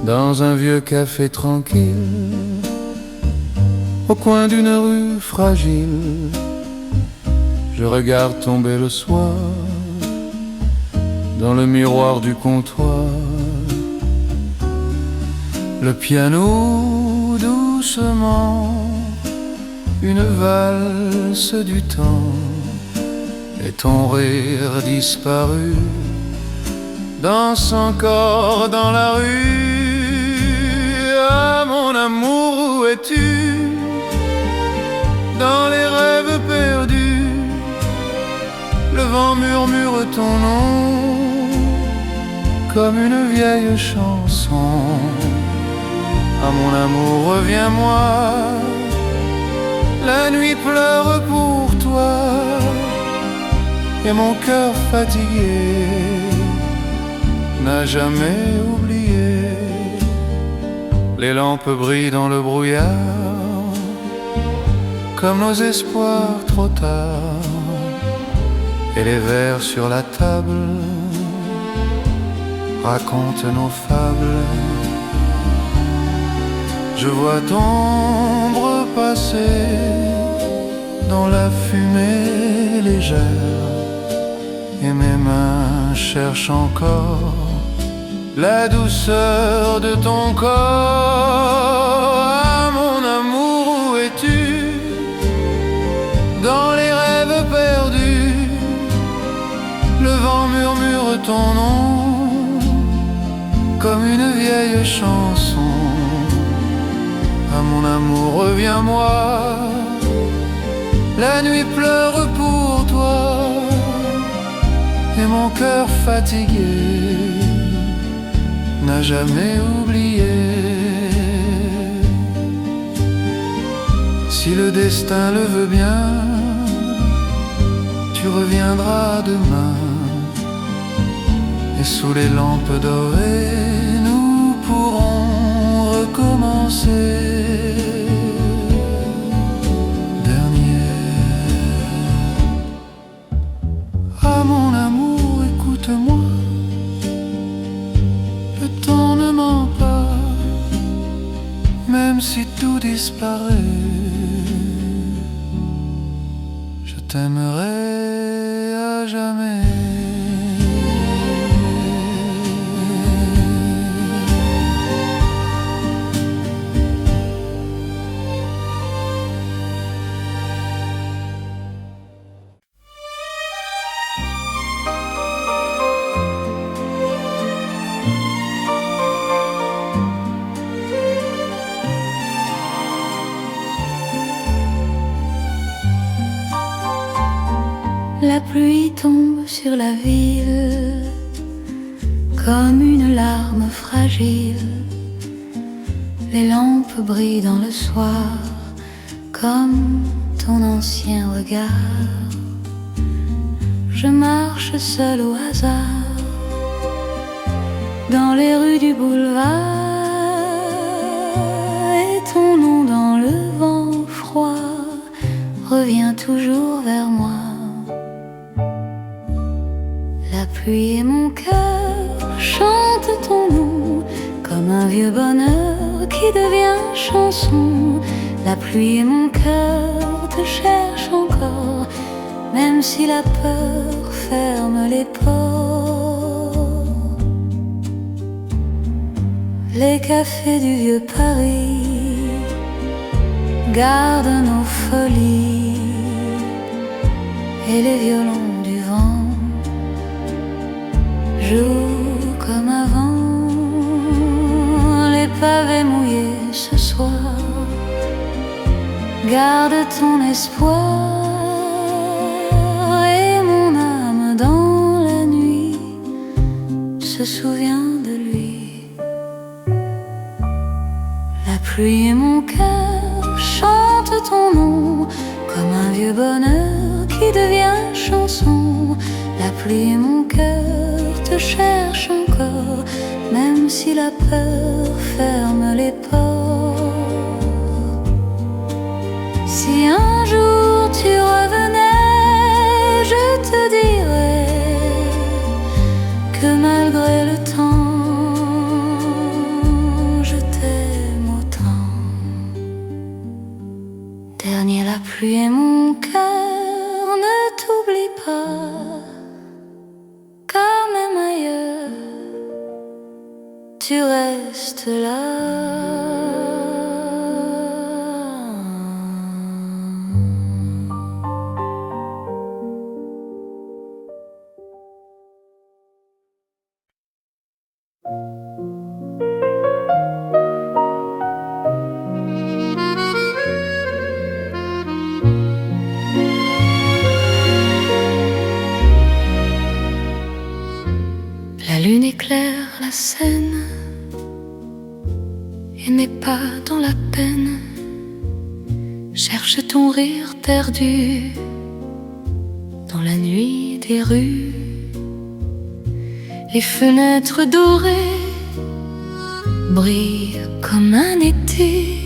dans un vieux café tranquille, au coin d'une rue fragile. Je regarde tomber le soir dans le miroir du comptoir, le piano doucement, une valse du temps, et ton rire disparu danse encore dans la rue. Ah mon amour, où es-tu? Dans les rêves perdus, le vent murmure ton nom comme une vieille chanson. Ah mon amour, reviens-moi, la nuit pleure pour toi, et mon cœur fatigué n'a jamais oublié. Les lampes brillent dans le brouillard, comme nos espoirs trop tard, et les verres sur la table racontent nos fables. Je vois ton ombre passer dans la fumée légère, et mes mains cherchent encore la douceur de ton corps. Ah mon amour, où es-tu? Dans les rêves perdus, le vent murmure ton nom comme une vieille chanson. Ah mon amour, reviens-moi, la nuit pleure pour toi, et mon cœur fatigué n'a jamais oublié. Si le destin le veut bien, tu reviendras demain, et sous les lampes dorées, nous pourrons recommencer. Ah mon amour, écoute-moi, le temps ne ment pas, même si tout disparaît, je t'aimerai à jamais. La pluie tombe sur la ville comme une larme fragile. Les lampes brillent dans le soir comme ton ancien regard. Je marche seul au hasard dans les rues du boulevard, et ton nom dans le vent froid revient toujours vers moi. La pluie et mon cœur chantent ton nom comme un vieux bonheur qui devient chanson. La pluie et mon cœur te cherchent encore, même si la peur ferme les ports. Les cafés du vieux Paris gardent nos folies, et les violons du vent jouent comme avant. Les pavés mouillés ce soir garde ton espoir, et mon âme dans la nuit se souvient de lui. La pluie et mon cœur chantent ton nom comme un vieux bonheur qui devient chanson. La pluie et mon cœur te cherchent encore, même si la peur ferme les ports. Si un jour tu revenais, je te dirais que malgré le temps, pluie et mon cœur ne t'oublie pas, car même ailleurs, tu restes là. La lune éclaire la scène et n'est pas dans la peine. Cherche ton rire perdu dans la nuit des rues. Les fenêtres dorées brillent comme un été,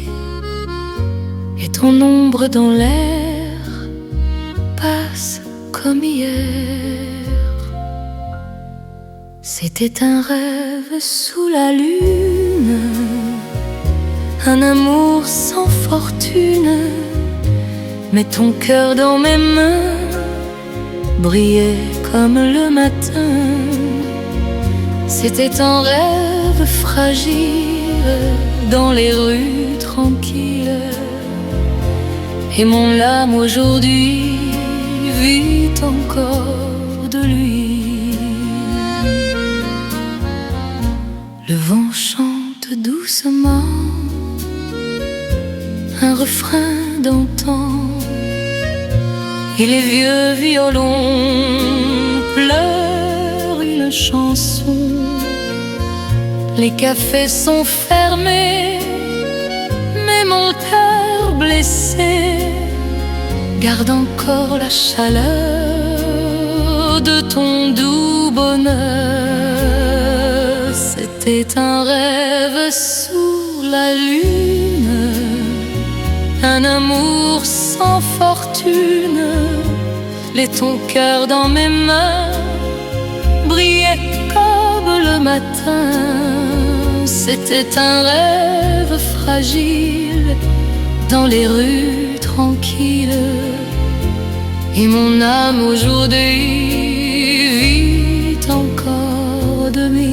et ton ombre dans l'air passe comme hier. C'était un rêve sous la lune, un amour sans fortune, mais ton cœur dans mes mains brillait comme le matin. C'était un rêve fragile dans les rues tranquilles, et mon âme aujourd'hui vit encore de lui. Le vent chante doucement un refrain d'antan, et les vieux violons pleurent une chanson. Les cafés sont fermés, mais mon cœur blessé garde encore la chaleur de ton doux bonheur. C'était un rêve sous la lune, un amour sans fortune, et ton cœur dans mes mains brillait comme le matin. C'était un rêve fragile dans les rues tranquilles, et mon âme aujourd'hui vit encore de lui.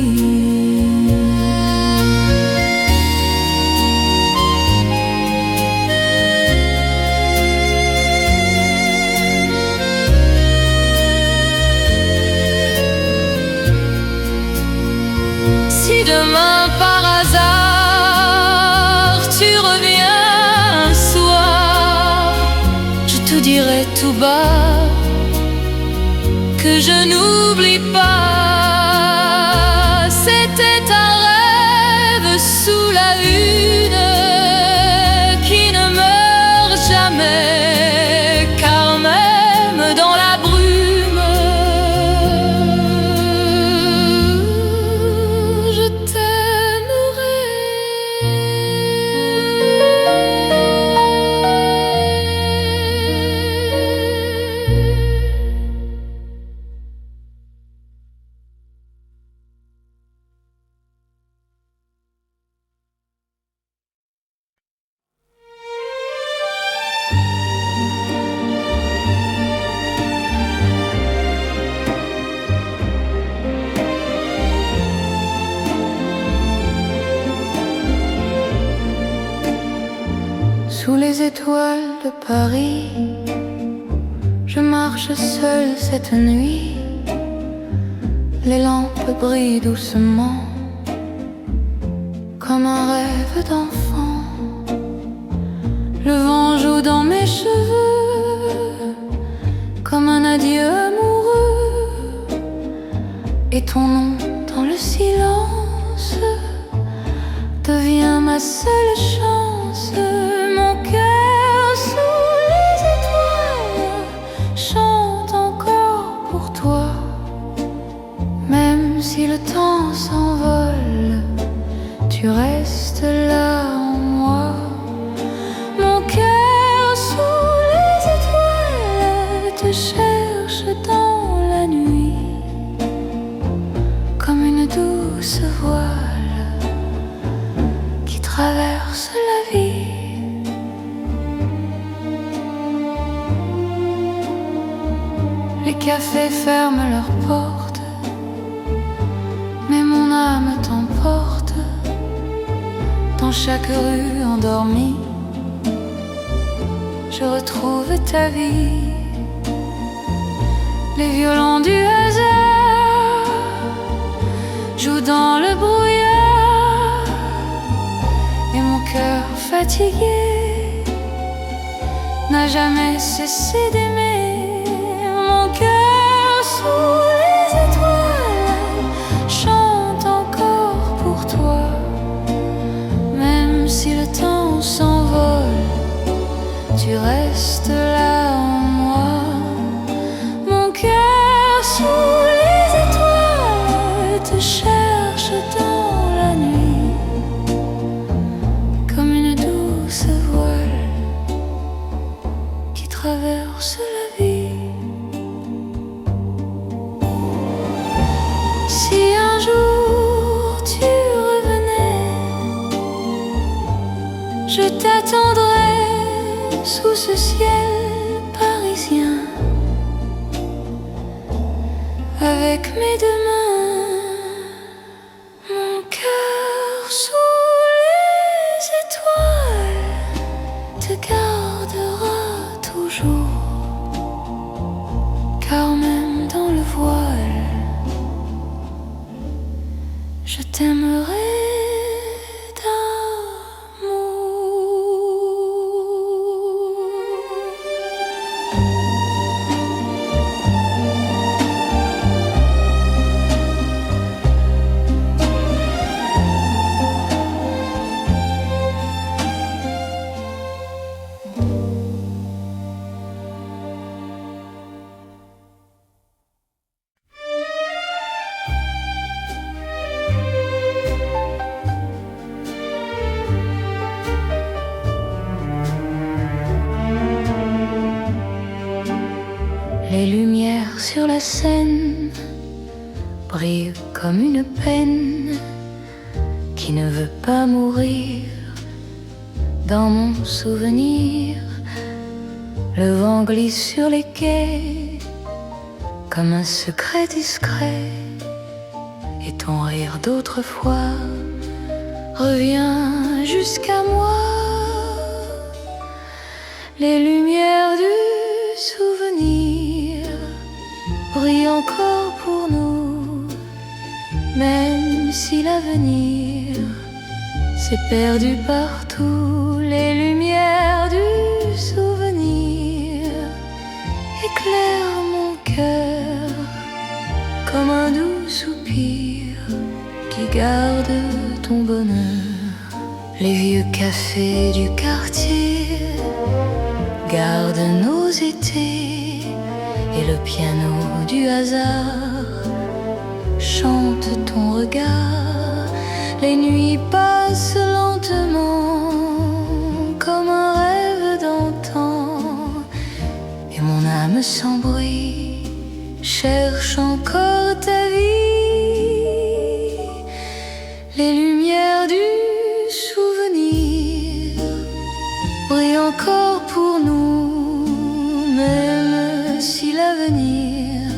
Si demain par hasard tu reviens un soir, je te dirai tout bas que je n'oublie pas. C'était un rêve sous la lune qui ne meurt jamais, car même dans la brume je t'aimerai. Sous les étoiles de Paris, je marche seule cette nuit. Les lampes brillent doucement, comme un rêve d'enfant. Le vent joue dans mes cheveux, comme un adieu amoureux. Et ton nom dans le silence devient ma seule chance. Mon cœur sous les étoiles chante encore pour toi. Même si le temps s'envole, tu restes là en moi. Mon cœur sous les étoiles te cherche dans la nuit, comme une douce voile qui traverse la vie. cafés ferment leurs portes, mais mon âme t'emporte dans chaque rue endormie. Je retrouve ta vie. Les violons du hasard jouent dans le brouillard, et mon cœur fatigué n'a jamais cessé d'aimer. Mon cœur sous les étoiles chante encore pour toi, même si le temps s'envole, tu restes là en moi. Mon cœur sous les étoiles te cherche dans la nuit, comme une douce voile qui traverse la vie. Si un jour tu revenais, je t'attendrai sous ce ciel parisien, avec mes deux mains. Mon cœur sous les étoiles te gardera toujours, car même dans le voile, je t'aimerai. Les lumières sur la scène brillent comme une peine qui ne veut pas mourir. Dans mon souvenir, le vent glisse sur les quais comme un secret discret, et ton rire d'autrefois revient jusqu'à moi. Les lumières du souvenir brillent encore pour nous, même si l'avenir s'est perdu partout. Les lumières du souvenir éclairent mon cœur comme un doux soupir qui garde ton bonheur. Les vieux cafés du quartier gardent nos étés, et le piano du hasard chante ton regard. Les nuits passent lentement comme un rêve d'antan, et mon âme sans bruit cherche encore ta vie. Les lumières du souvenir brillent encore pour nous, même si l'avenir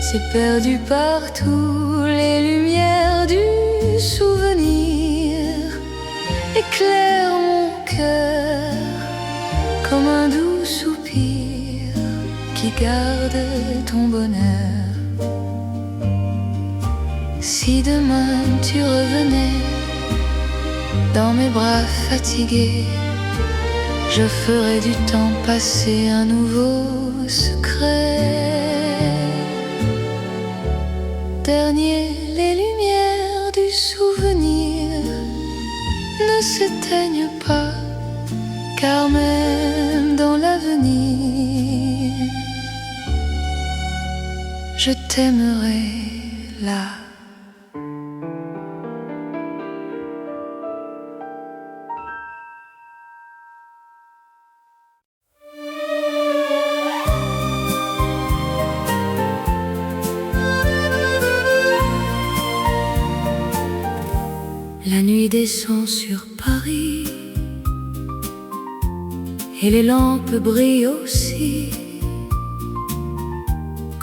s'est perdu partout. Les lumières du souvenir éclairent mon cœur comme un doux soupir qui garde ton bonheur. Si demain tu revenais dans mes bras fatigués, je ferai du temps passé un nouveau secret. Dernier, les lumières du souvenir ne s'éteignent pas, car même dans l'avenir, je t'aimerai là. La nuit descend sur Paris et les lampes brillent aussi.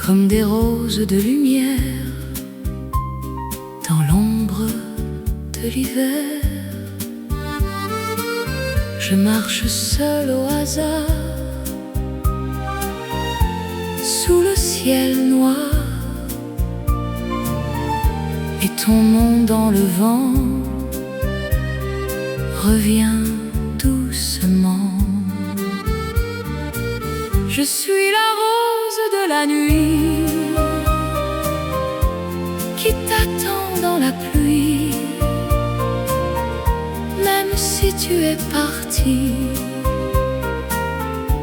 comme des roses de lumière dans l'ombre de l'hiver. Je marche seul au hasard sous le ciel noir, et ton nom dans le vent revient doucement. Je suis la rose de la nuit qui t'attend dans la pluie. Même si tu es parti,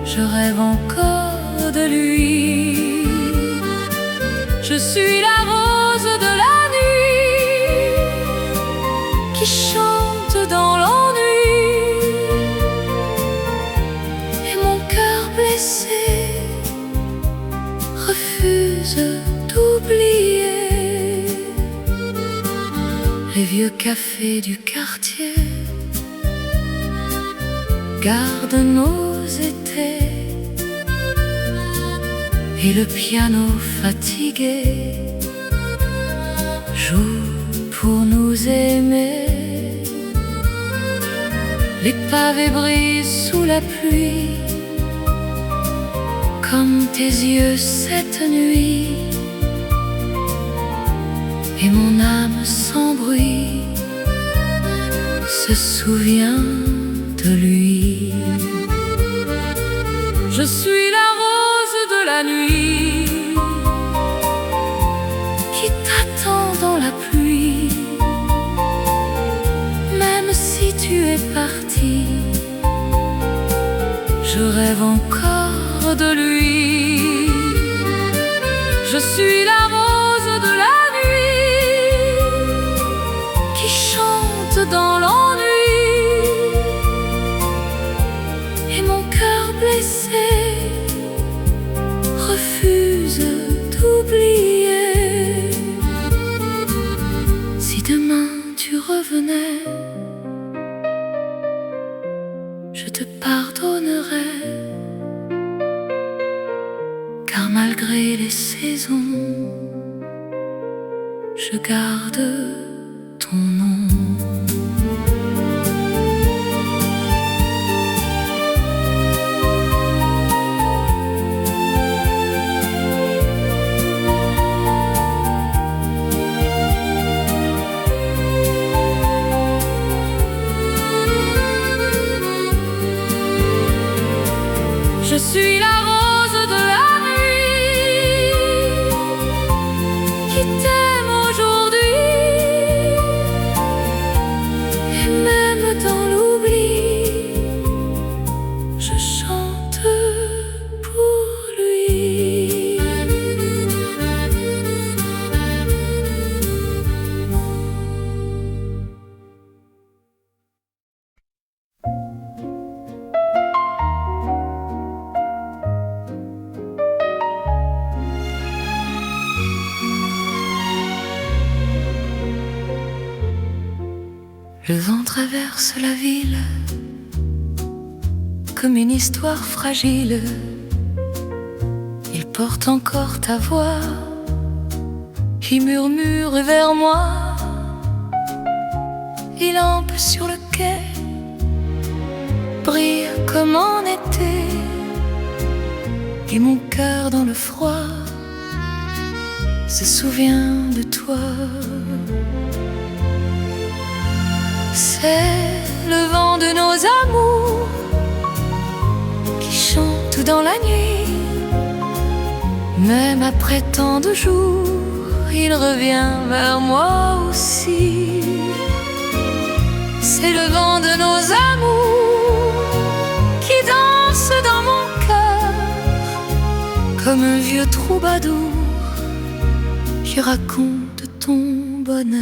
je rêve encore de lui. Je suis la rose de la nuit qui chante dans l'ennui, et mon cœur blessé refuse d'oublier les vieux cafés du quartier. Garde nos étés et le piano fatigué joue pour nous aimer. Les pavés brisent sous la pluie comme tes yeux cette nuit, et mon âme sans bruit se souvient de lui. Je suis la rose de la nuit qui t'attend dans la pluie. Même si tu es parti, je rêve encore de lui. Je suis la rose de la nuit qui chante dans l'ennui, et mon cœur blessé refuse d'oublier. Si demain tu revenais, je te pardonnerais, car malgré les saisons, je garde ton nom. Je suis la rose de la nuit qui t'aime aujourd'hui, et même dans l'oubli, je chante pour lui. Le vent traverse la ville comme une histoire fragile. Il porte encore ta voix qui murmure vers moi. Les lampes sur le quai brillent comme en été, et mon cœur dans le froid se souvient de toi. C'est le vent de nos amours qui chante dans la nuit. Même après tant de jours, il revient vers moi aussi. C'est le vent de nos amours qui danse dans mon cœur comme un vieux troubadour qui raconte ton bonheur.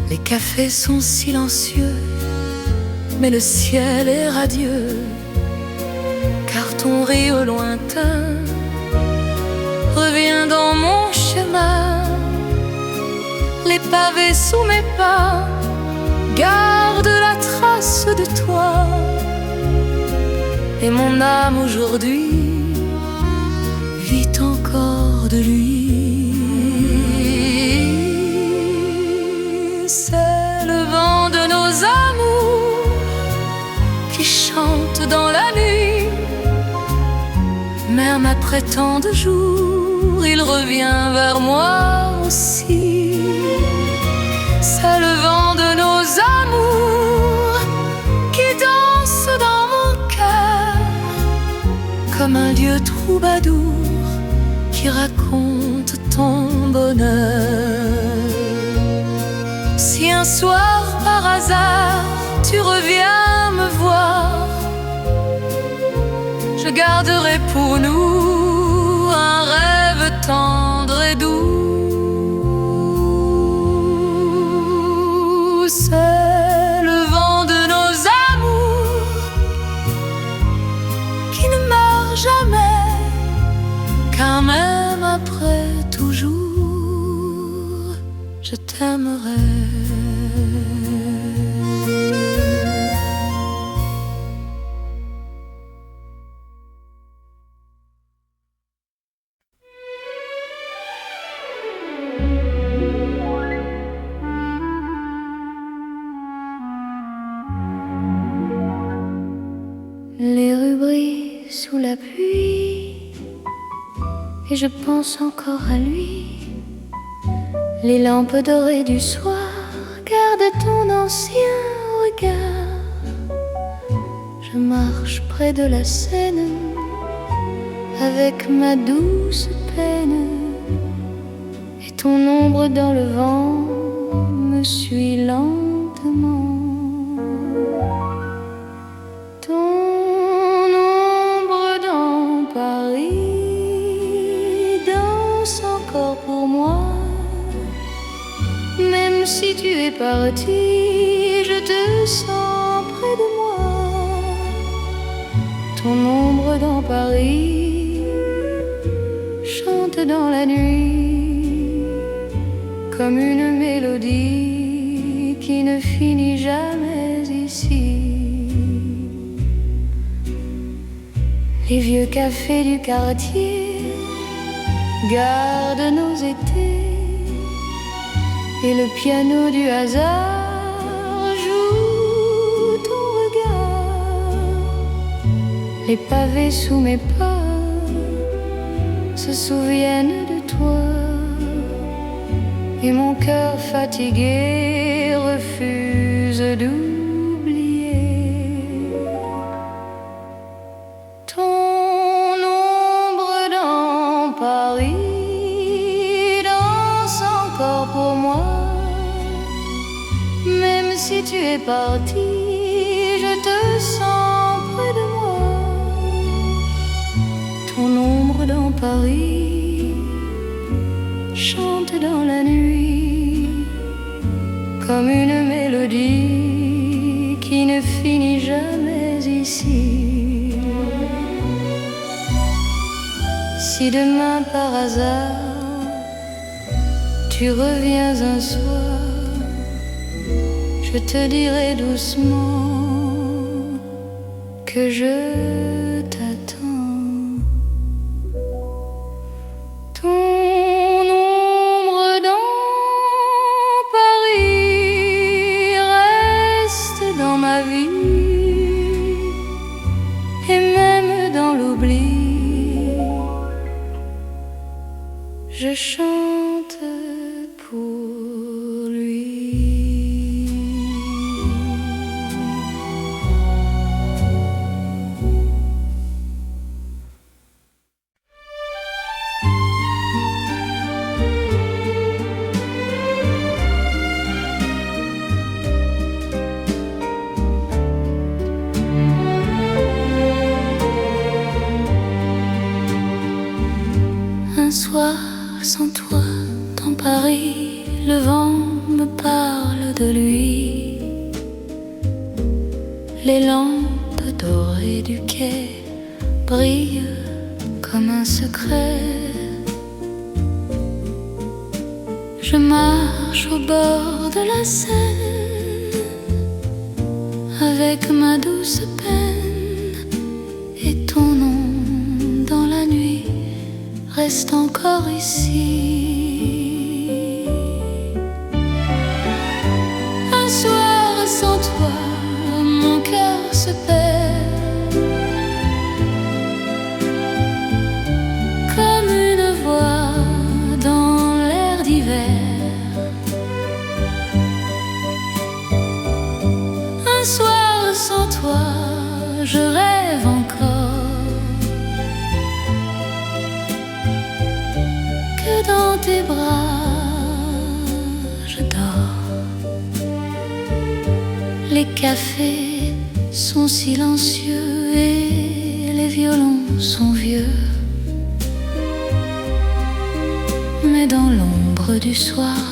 Les cafés sont silencieux, mais le ciel est radieux, car ton rire lointain revient dans mon chemin. Les pavés sous mes pas gardent la trace de toi, et mon âme aujourd'hui vit encore de lui. C'est le vent de nos amours qui chante dans la nuit, même après tant de jours, il revient vers moi aussi. C'est le vent de nos amours qui danse dans mon cœur, comme un dieu troubadour qui raconte ton bonheur. Si un soir par hasard tu reviens me voir, je garderai pour nous un rêve tendre et doux. C'est le vent de nos amours qui ne meurt jamais, car même après toujours, je t'aimerai. Les rues brillent sous la pluie et je pense encore à lui. Les lampes dorées du soir gardent ton ancien regard. Je marche près de la Seine avec ma douce peine, et ton ombre dans le vent me suit lentement. Si tu es parti, je te sens près de moi. Ton ombre dans Paris chante dans la nuit, comme une mélodie qui ne finit jamais ici. Les vieux cafés du quartier gardent nos étés, et le piano du hasard joue ton regard. Les pavés sous mes pas se souviennent de toi, et mon cœur fatigué refuse d'oublier. Ton ombre dans Paris danse encore pour moi. Même si tu es parti, je te sens près de moi. Ton ombre dans Paris chante dans la nuit, comme une mélodie qui ne finit jamais ici. Si demain par hasard tu reviens un soir, je te dirai doucement que je t'attends. Ton ombre dans Paris reste dans ma vie, et même dans l'oubli, je chante pour lui. Un soir sans toi dans Paris, le vent me parle de lui. Les lampes dorées du quai brillent comme un secret. Je marche au bord de la Seine avec ma douce peine reste encore ici. Un soir sans toi, mon cœur se perd, comme une voix dans l'air d'hiver. Un soir sans toi, je rêve encore que dans tes bras je dors. Les cafés sont silencieux et les violons sont vieux, mais dans l'ombre du soir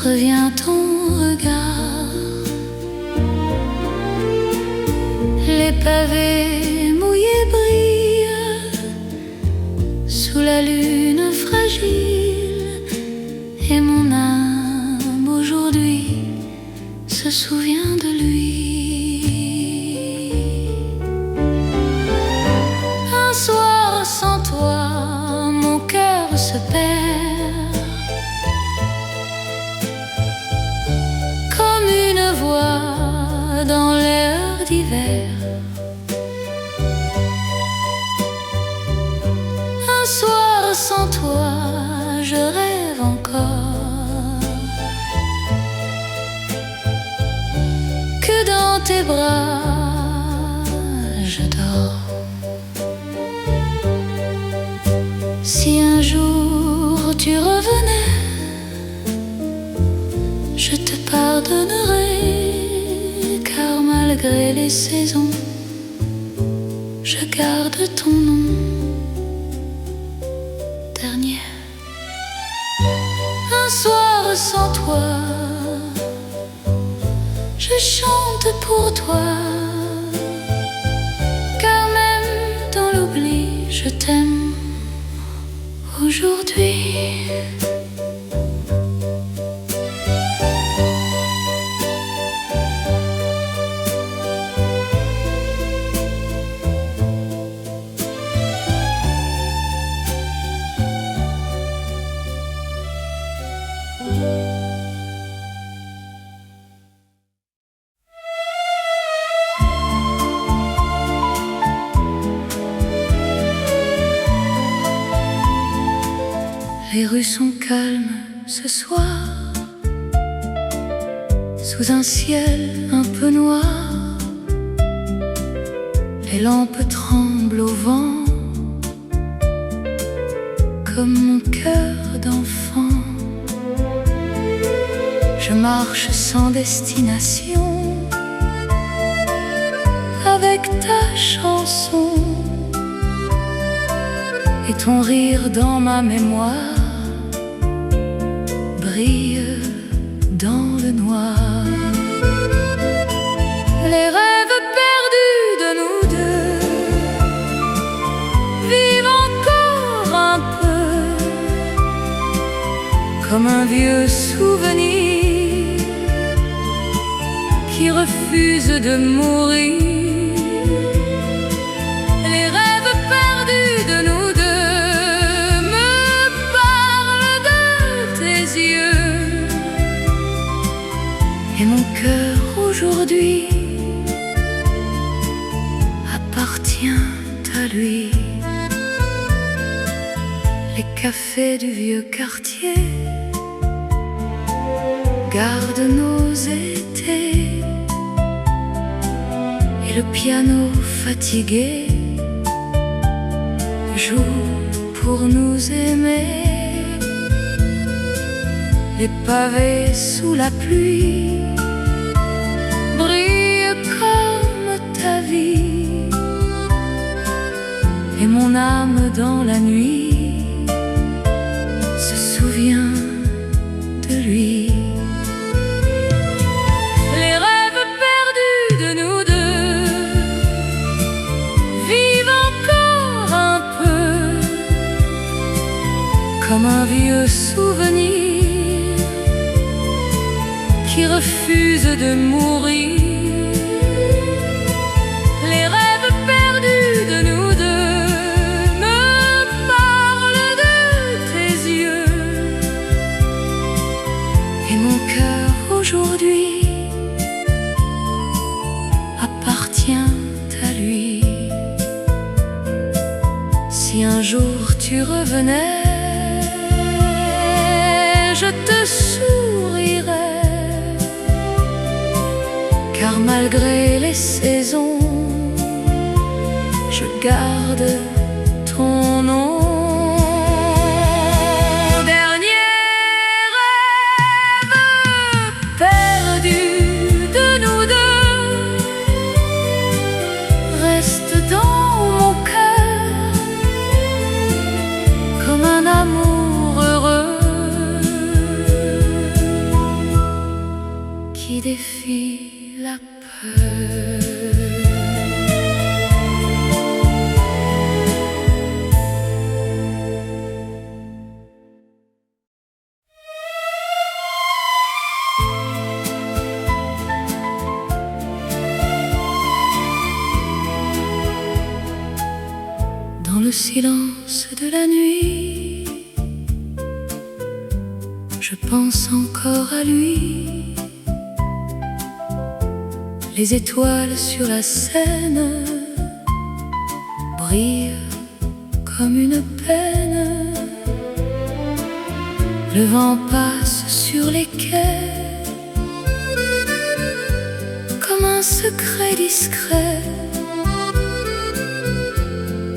revient ton regard. Les pavés mouillés brillent sous la lune fragile, et mon âme aujourd'hui se souvient de lui. Un soir sans toi, mon cœur se perd, comme une voix dans l'air d'hiver. Un soir sans toi, je rêve encore que dans tes bras je dors. Si un jour tu revenais, je te pardonnerai, car malgré les saisons, je garde ton nom. Un soir sans toi, je chante pour toi, car même dans l'oubli, je t'aime aujourd'hui. Les rues sont calmes ce soir, sous un ciel un peu noir. Les lampes tremblent au vent, comme mon cœur d'enfant. Je marche sans destination, avec ta chanson et ton rire dans ma mémoire brille dans le noir. Les rêves perdus de nous deux vivent encore un peu, comme un vieux souvenir qui refuse de mourir. Les rêves perdus de nous deux me parlent de tes yeux, et mon cœur aujourd'hui appartient à lui. Les cafés du vieux quartier gardent nos étés, et le piano fatigué joue pour nous aimer. Les pavés sous la pluie brillent comme ta vie, et mon âme dans la nuit se souvient de lui. Les rêves perdus de nous deux vivent encore un peu, comme un vieux souvenir qui refuse de mourir. Les rêves perdus de nous deux me parlent Et mon cœur aujourd'hui appartient à lui. Si un jour tu revenais, je te sourirais, car malgré les saisons, je garde ton nom. Dernier rêve perdu de nous deux reste dans mon cœur comme un amour heureux qui défie la peur. Dans le silence de la nuit, je pense encore à lui. Les étoiles sur la Seine brillent comme une peine. Le vent passe sur les quais comme un secret discret.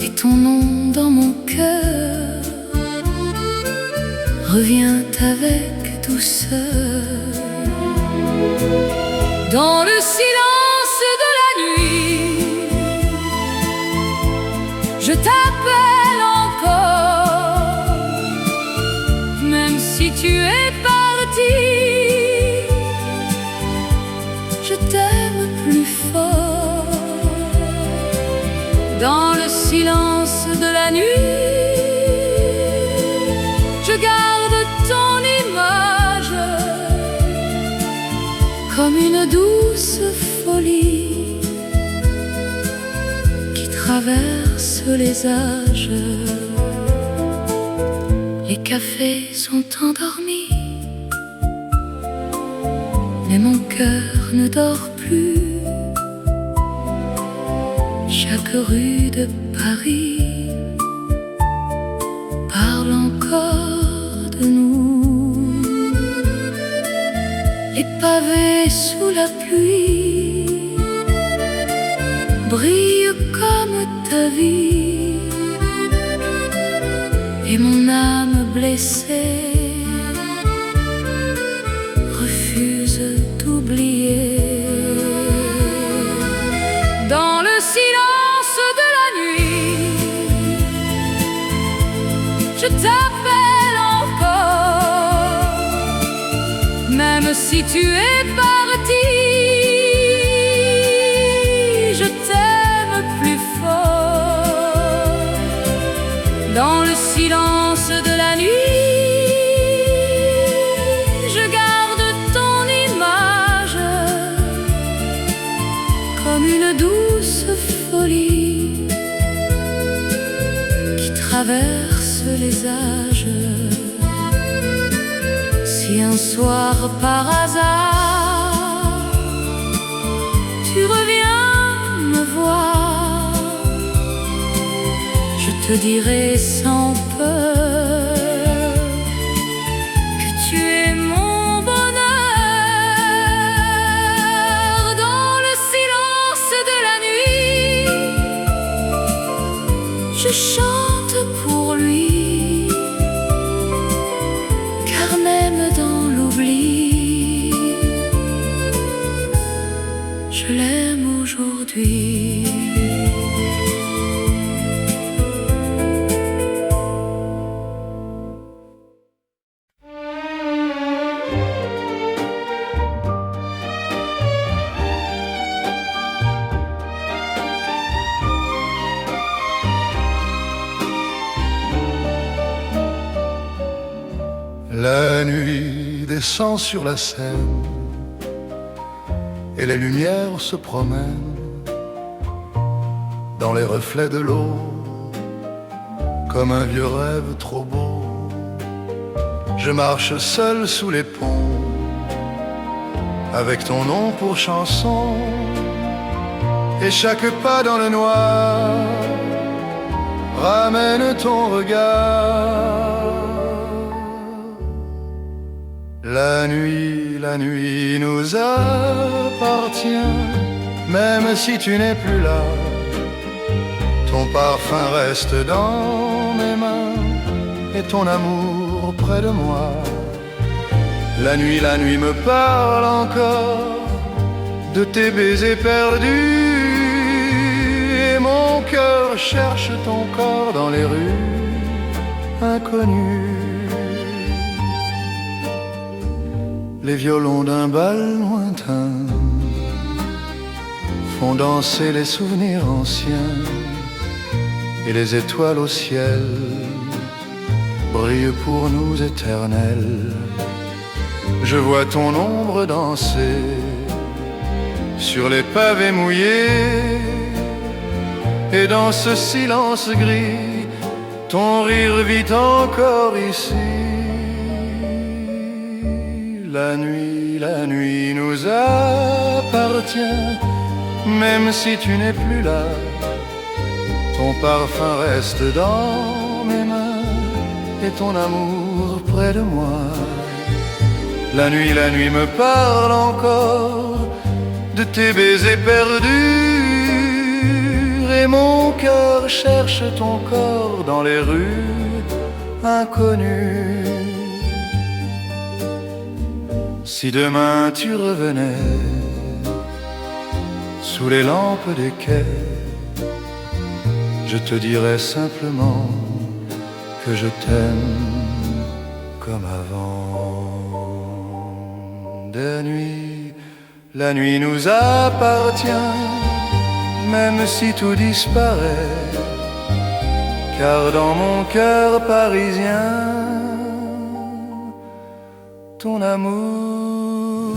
Et ton nom dans mon cœur revient avec douceur. Dans le silence de la nuit, je t'appelle encore, même si tu es parti, je t'aime plus fort. Dans le silence de la nuit, je garde ton image comme une douce folie qui traverse les âges. Les cafés sont endormis, mais mon cœur ne dort plus. Chaque rue de Paris parle encore de nous. Les pavés sous la pluie brillent comme ta vie. Et mon âme blessée refuse d'oublier. Dans le silence de la nuit, je t'appelle encore, même si tu es parti, je t'aime plus fort. Dans le silence de la nuit, je garde ton image comme une douce folie qui traverse les âges. Si un soir par hasard tu reviens me voir, je te dirai sans peur que tu es mon bonheur. Dans le silence de la nuit, je chante pour lui, car même dans l'oubli, je l'aime aujourd'hui. La nuit descend sur la Seine et les lumières se promènent dans les reflets de l'eau comme un vieux rêve trop beau. Je marche seul sous les ponts avec ton nom pour chanson, et chaque pas dans le noir ramène ton regard. La nuit nous appartient, même si tu n'es plus là. Ton parfum reste dans mes mains et ton amour près de moi. La nuit me parle encore de tes baisers perdus, et mon cœur cherche ton corps dans les rues inconnues. Les violons d'un bal lointain font danser les souvenirs anciens, et les étoiles au ciel brillent pour nous éternelles. Je vois ton ombre danser sur les pavés mouillés, et dans ce silence gris, ton rire vit encore ici. La nuit nous appartient, même si tu n'es plus là. Ton parfum reste dans mes mains et ton amour près de moi. La nuit me parle encore de tes baisers perdus, et mon cœur cherche ton corps dans les rues inconnues. Si demain tu revenais sous les lampes des quais, je te dirais simplement que je t'aime comme avant. La nuit nous appartient, même si tout disparaît, car dans mon cœur parisien, ton amour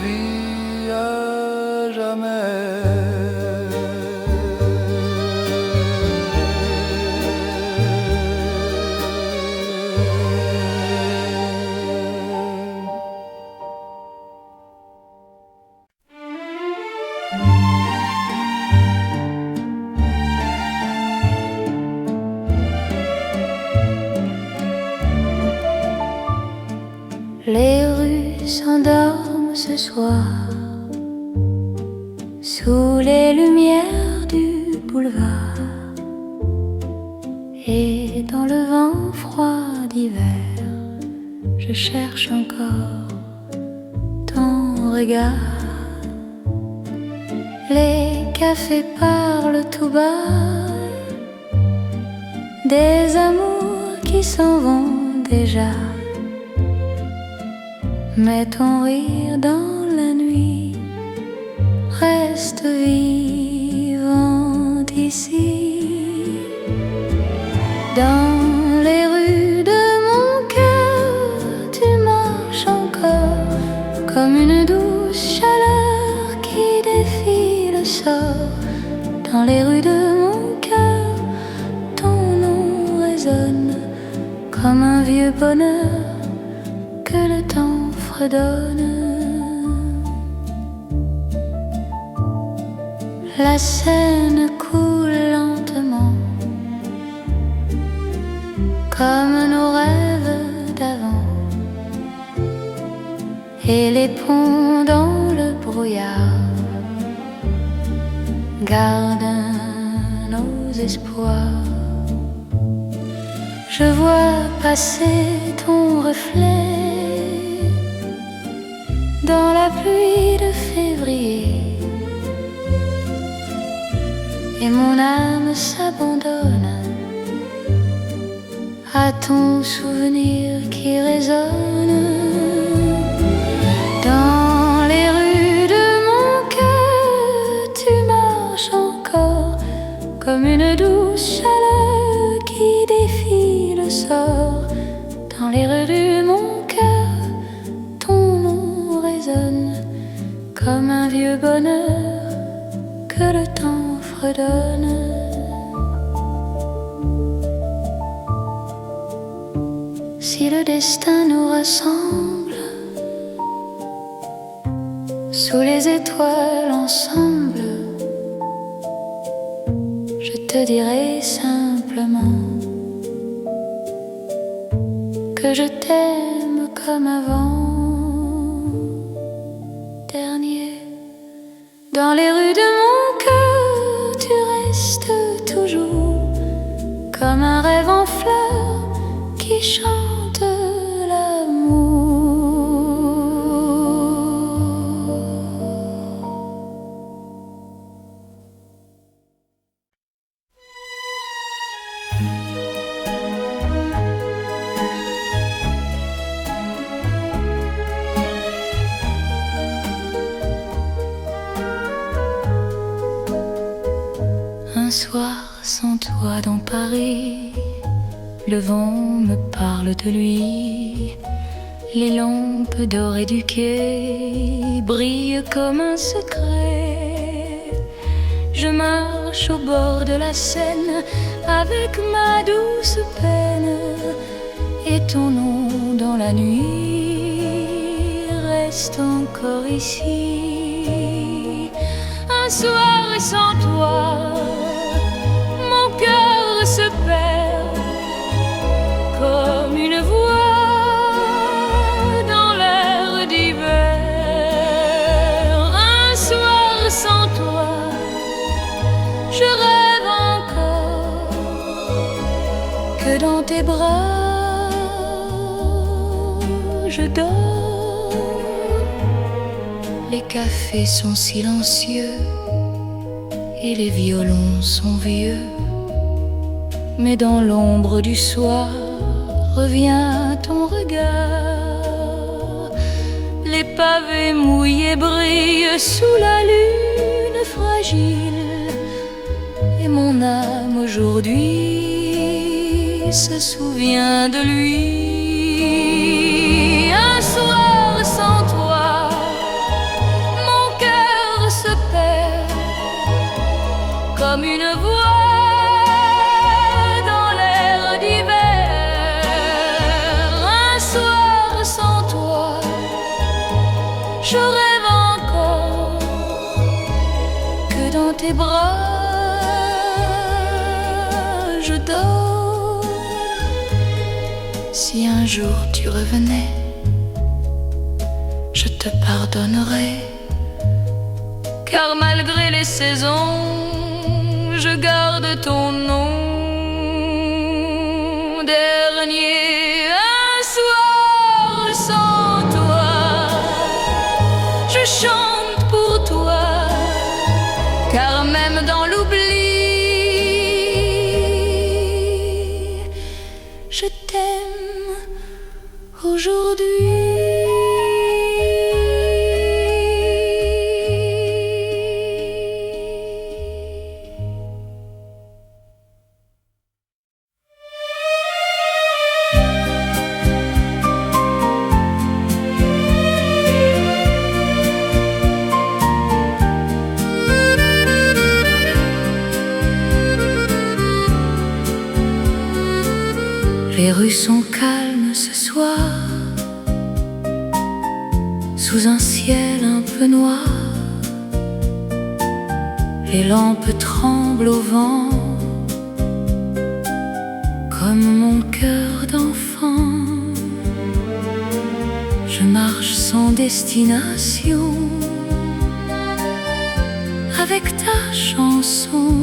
vit à jamais. Les rues s'endorment ce soir sous les lumières du boulevard, et dans le vent froid d'hiver, je cherche encore ton regard. Les cafés parlent tout bas des amours qui s'en vont déjà, mais ton rire dans la nuit reste vivant ici. Dans les rues de mon cœur, tu marches encore comme une douce chaleur qui défie le sort. Dans les rues de mon cœur, ton nom résonne comme un vieux bonheur que le temps fredonne. La Seine coule lentement comme nos rêves d'avant, et les ponts dans le brouillard gardent nos espoirs. Je vois passer ton reflet dans la pluie de février, et mon âme s'abandonne à ton souvenir qui résonne. Dans les rues de mon cœur, tu marches encore comme une douce chaleur qui défie le sort. Dans les rues de mon cœur, ton nom résonne comme un vieux bonheur que le temps fredonne. Si le destin nous rassemble sous les étoiles ensemble, je te dirai simplement que je t'aime comme avant. Dernier, dans les rues de mon cœur, tu restes toujours comme un rêve en fleurs qui chante l'amour. Un soir sans toi dans Paris, le vent me parle de lui. Les lampes dorées du quai brillent comme un secret. Je marche au bord de la Seine avec ma douce peine, et ton nom dans la nuit reste encore ici. Un soir sans toi, mon cœur se perd comme une voix dans l'air d'hiver. Un soir sans toi, je rêve encore que dans tes bras je dors. Les cafés sont silencieux et les violons sont vieux, mais dans l'ombre du soir revient ton regard. Les pavés mouillés brillent sous la lune fragile, et mon âme aujourd'hui se souvient de lui. Un soir sans toi, mon cœur se perd comme une voix dans l'air d'hiver. Un soir sans toi, je rêve encore que dans tes bras je dors. Si un jour tu revenais, je te pardonnerais, car malgré les saisons, je garde ton nom. Dernier, un soir sans toi, je chante pour toi, car même dans l'oubli, je t'aime aujourd'hui. Les rues sont calmes ce soir, sous un ciel un peu noir. Les lampes tremblent au vent, comme mon cœur d'enfant. Je marche sans destination, avec ta chanson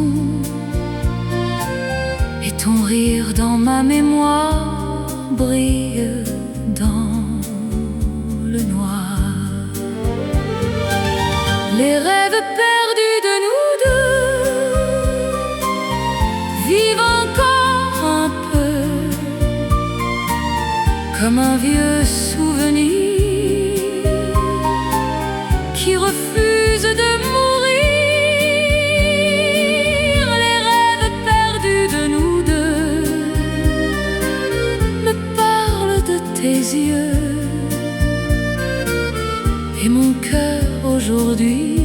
et ton rire dans ma mémoire brille dans le noir. Les rêves perdus de nous deux vivent encore un peu, comme un vieux souvenir qui refuse de mourir. Les rêves perdus de nous deux me parlent de tes yeux, et mon cœur aujourd'hui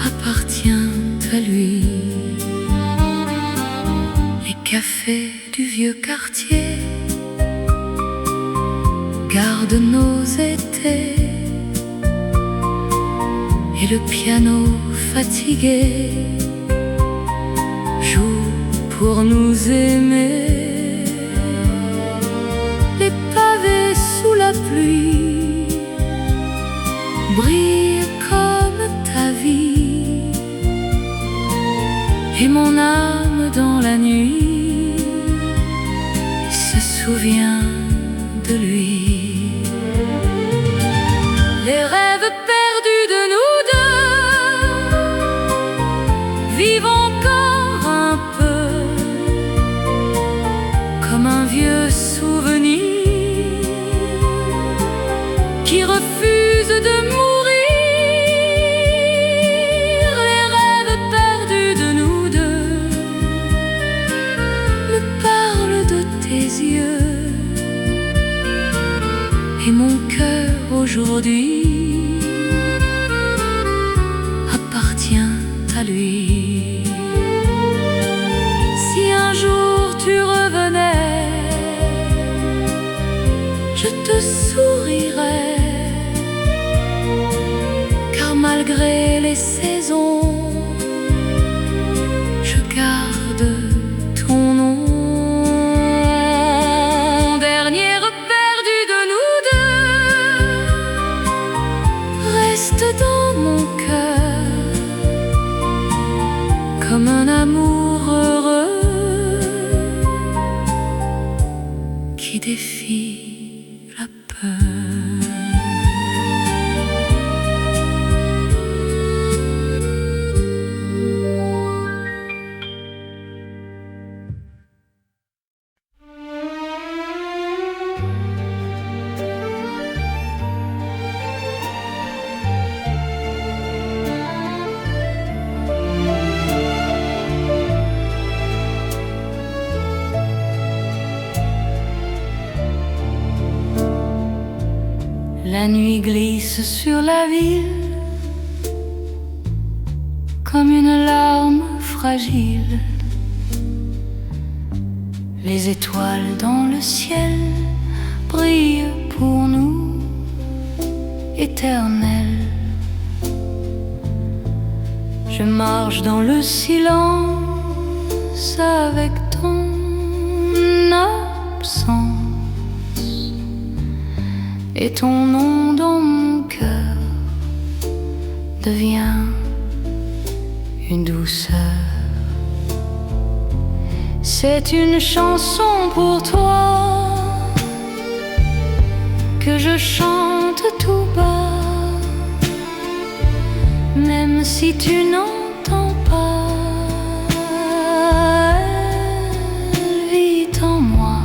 appartient à lui. Les cafés du vieux quartier gardent nos étés et le piano fatigué joue pour nous aimer. Les pavés sous la pluie brillent comme ta vie, et mon âme dans la nuit se souvient de lui. Les rêves perdus de nous deux vivent encore un peu comme un vieux souvenir qui refuse de mourir. Les rêves perdus de nous deux me parlent de tes yeux, et mon cœur aujourd'hui appartient à lui. Si un jour tu revenais, je te sourirais, car malgré les saisons, je garde ton nom. Dans mon cœur, comme un amour heureux qui défie la peur. La nuit glisse sur la ville comme une larme fragile. Les étoiles dans le ciel brillent pour nous, éternelles. Je marche dans le silence avec ton absence, et ton nom dans mon cœur devient une douceur. C'est une chanson pour toi que je chante tout bas, même si tu n'entends pas. Elle vit en moi.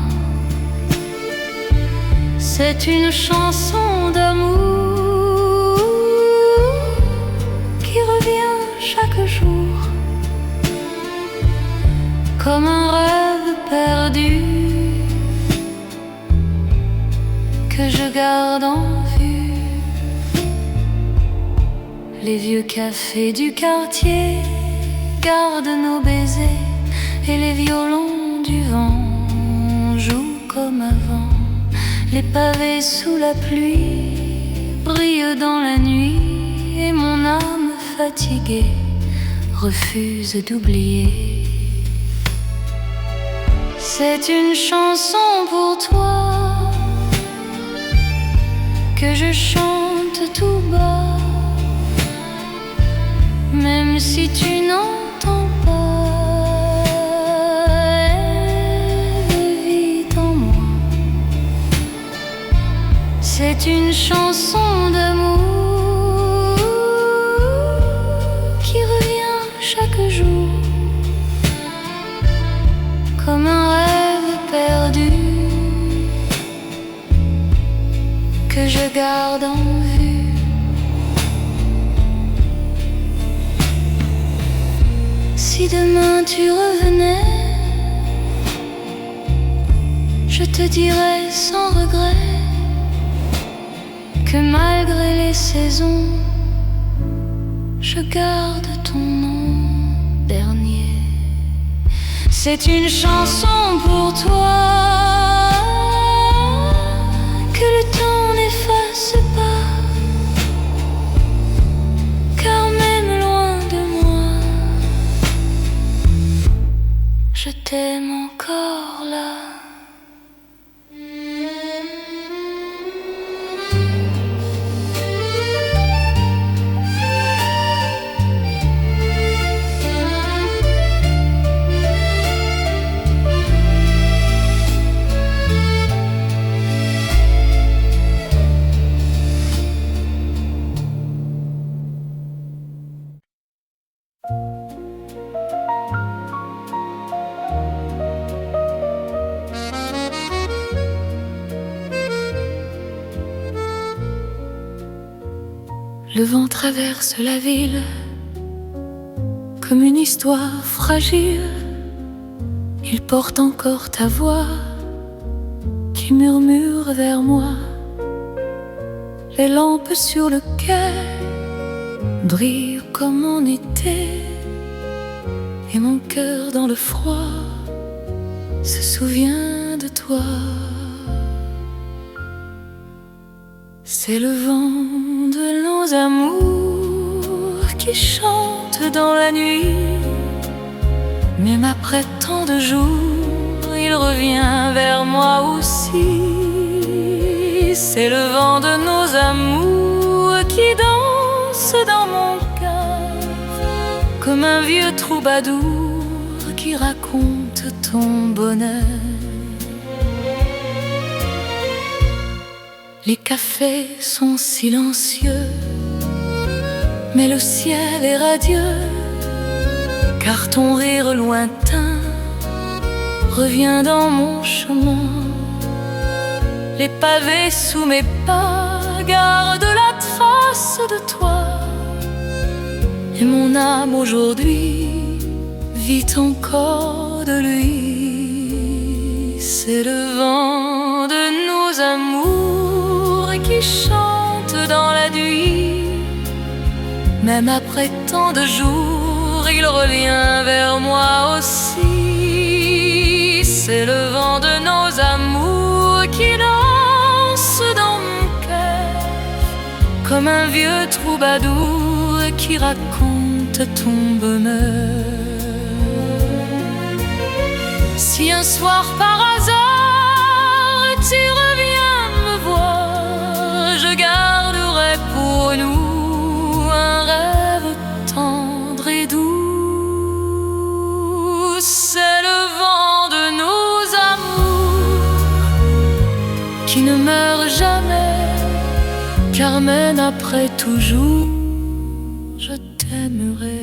C'est une chanson d'amour qui revient chaque jour comme un rêve perdu que je garde en vue. Les vieux cafés du quartier gardent nos baisers, et les violons du vent jouent comme avant. Les pavés sous la pluie brillent dans la nuit, et mon âme fatiguée refuse d'oublier. C'est une chanson pour toi que je chante tout bas, même si tu n'entends pas. Elle vit en moi. C'est une chanson d'amour qui revient chaque jour comme un rêve perdu que je garde en vue. Si demain tu revenais, je te dirais sans regret que malgré les saisons, je garde ton nom dernier. C'est une chanson pour toi que le temps n'efface pas, car Le vent traverse la ville comme une histoire fragile. Il porte encore ta voix qui murmure vers moi. Les lampes sur le quai brillent comme en été, et mon cœur dans le froid se souvient de toi. C'est le vent de nos amours qui chante dans la nuit. Même après tant de jours, il revient vers moi aussi. C'est le vent de nos amours qui danse dans mon cœur, comme un vieux troubadour qui raconte ton bonheur. Les cafés sont silencieux, mais le ciel est radieux, car ton rire lointain revient dans mon chemin. Les pavés sous mes pas gardent la trace de toi, et mon âme aujourd'hui vit encore de lui. C'est le vent de nos amours qui chante dans la nuit. Même après tant de jours, il revient vers moi aussi. C'est le vent de nos amours qui danse dans mon cœur, comme un vieux troubadour qui raconte ton bonheur. Si un soir par hasard tu reviens me voir, je garderai pour nous un rêve tendre et doux. C'est le vent de nos amours qui ne meurt jamais, car même après toujours, je t'aimerai.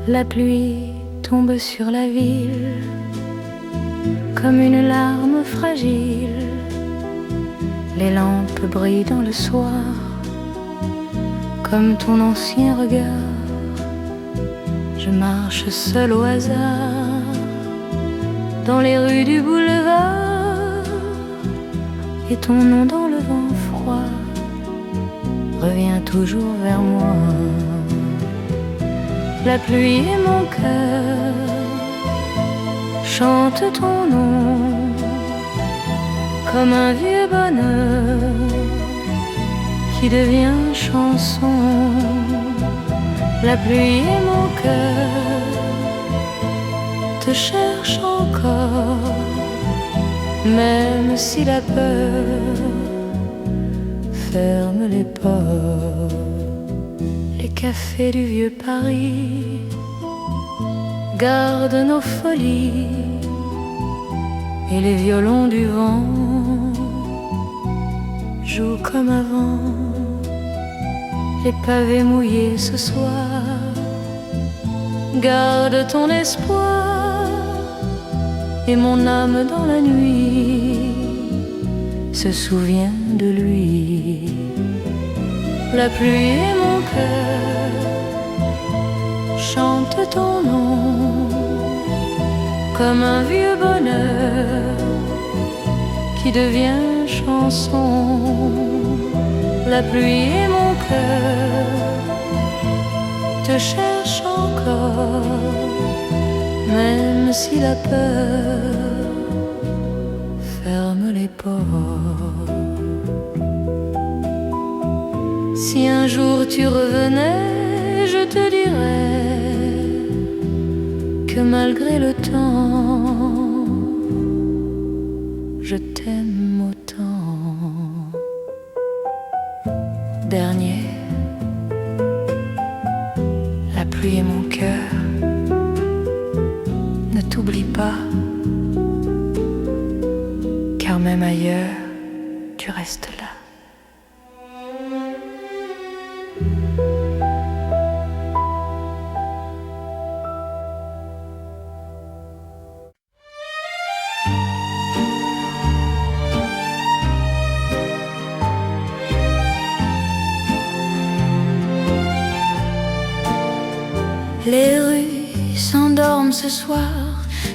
La pluie tombe sur la ville comme une larme fragile. Les lampes brillent dans le soir comme ton ancien regard. Je marche seul au hasard dans les rues du boulevard, et ton nom dans le vent froid revient toujours vers moi. La pluie et mon cœur chantent ton nom comme un vieux bonheur qui devient chanson. La pluie et mon cœur te cherchent encore, même si la peur ferme les portes. Les cafés du vieux Paris gardent nos folies, et les violons du vent jouent comme avant. Les pavés mouillés ce soir gardent ton espoir, et mon âme dans la nuit se souvient de lui. La pluie et mon cœur chantent ton nom comme un vieux bonheur qui devient chanson. La pluie et mon cœur te cherchent encore, même si la peur ferme les portes. Si un jour tu revenais, je te dirais que malgré le temps, je t'aime autant. Dernier, la pluie et mon cœur, ne t'oublie pas, car même ailleurs, tu restes là. Les rues s'endorment ce soir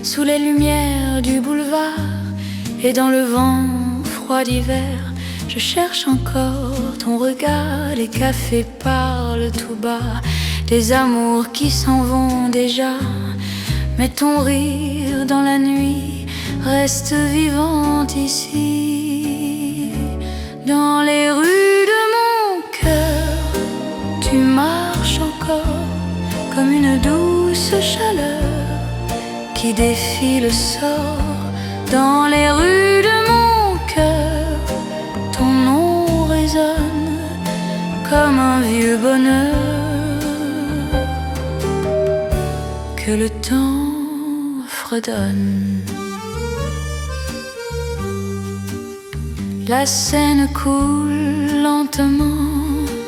sous les lumières du boulevard, et dans le vent froid d'hiver, je cherche encore ton regard. Les cafés parlent tout bas des amours qui s'en vont déjà, mais ton rire dans la nuit reste vivant ici. Dans les rues de mon cœur, tu marches encore comme une douce chaleur qui défie le sort. Dans les rues de mon cœur, ton nom résonne comme un vieux bonheur que le temps fredonne. La Seine coule lentement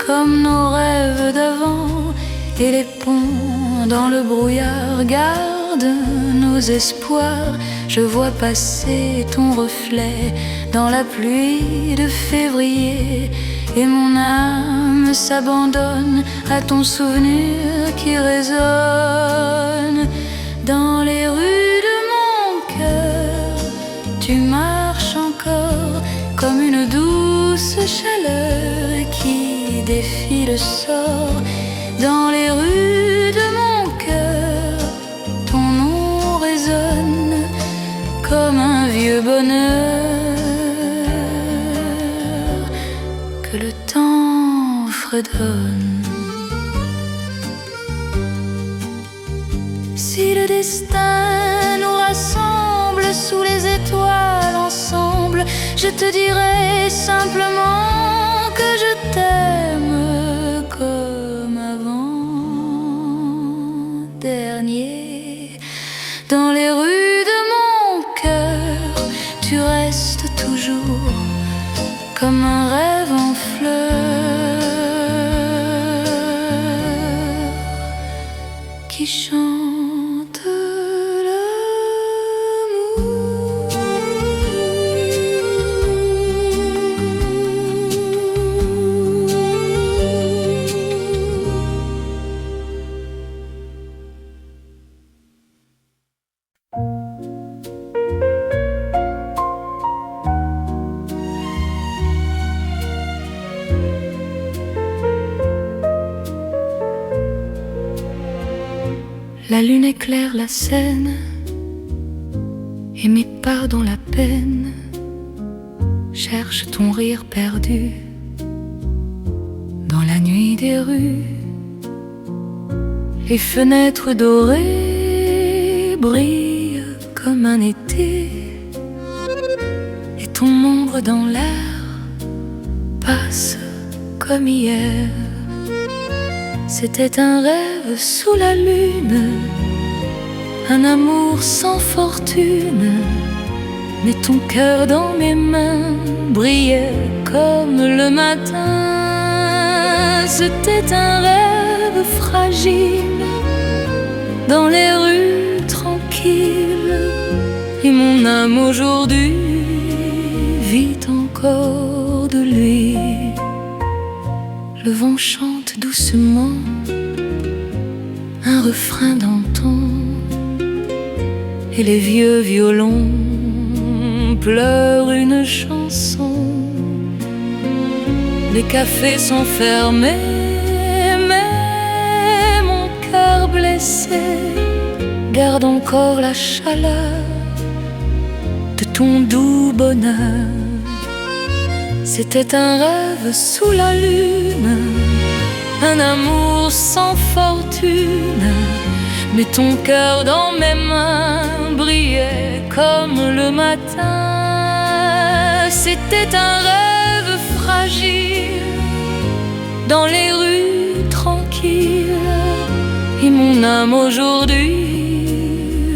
comme nos rêves d'avant, et les ponts dans le brouillard gardent nos espoirs. Je vois passer ton reflet dans la pluie de février, et mon âme s'abandonne à ton souvenir qui résonne. Dans les rues de mon cœur, tu marches encore comme une douce chaleur qui défie le sort. Dans les rues de mon cœur, ton nom résonne comme un vieux bonheur que le temps fredonne. Si le destin nous rassemble sous les étoiles ensemble, je te dirai simplement que je t'aime comme avant. Dernier, dans les rues de mon cœur, tu restes toujours comme un rêve en fleurs qui chante La lune éclaire la Seine et mes pas dans la peine cherchent ton rire perdu dans la nuit des rues. Les fenêtres dorées brillent comme un été, et ton ombre dans l'air passe comme hier. C'était un rêve sous la lune, un amour sans fortune, mais ton cœur dans mes mains brillait comme le matin. C'était un rêve fragile dans les rues tranquilles, et mon âme aujourd'hui vit encore de lui. Le vent chante doucement un refrain d'antan, et les vieux violons pleure une chanson. Les cafés sont fermés, mais mon cœur blessé garde encore la chaleur de ton doux bonheur. C'était un rêve sous la lune, un amour sans fortune, mais ton cœur dans mes mains brillait comme le matin. C'était un rêve fragile dans les rues tranquilles, et mon âme aujourd'hui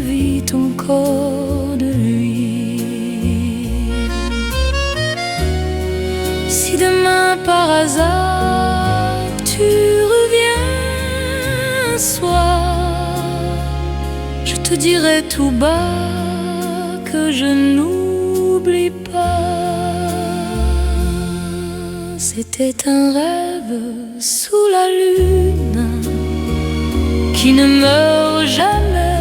vit encore de lui. Si demain par hasard tu reviens un soir, je te dirai tout bas que je n'oublie pas. C'était un rêve sous la lune qui ne meurt jamais,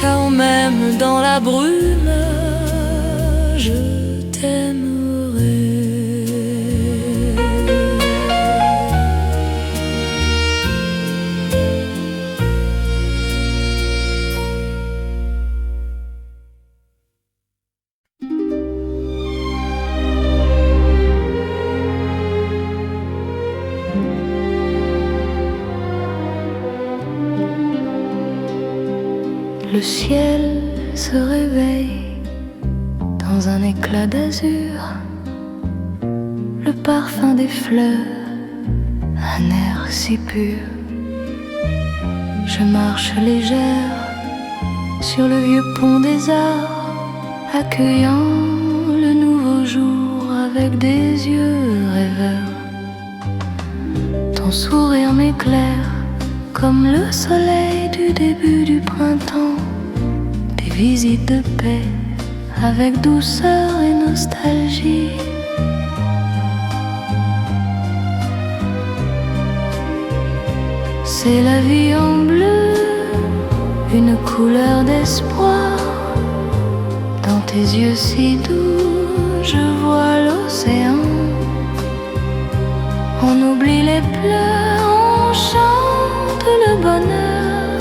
car même dans la brume, je t'aimerai. Le ciel se réveille dans un éclat d'azur, le parfum des fleurs, un air si pur. Je marche légère sur le vieux pont des arts, accueillant le nouveau jour avec des yeux rêveurs. Ton sourire m'éclaire comme le soleil du début du printemps, des visites de paix avec douceur et nostalgie. C'est la vie en bleu, une couleur d'espoir. Dans tes yeux si doux, je vois l'océan. On oublie les pleurs, on chante le bonheur,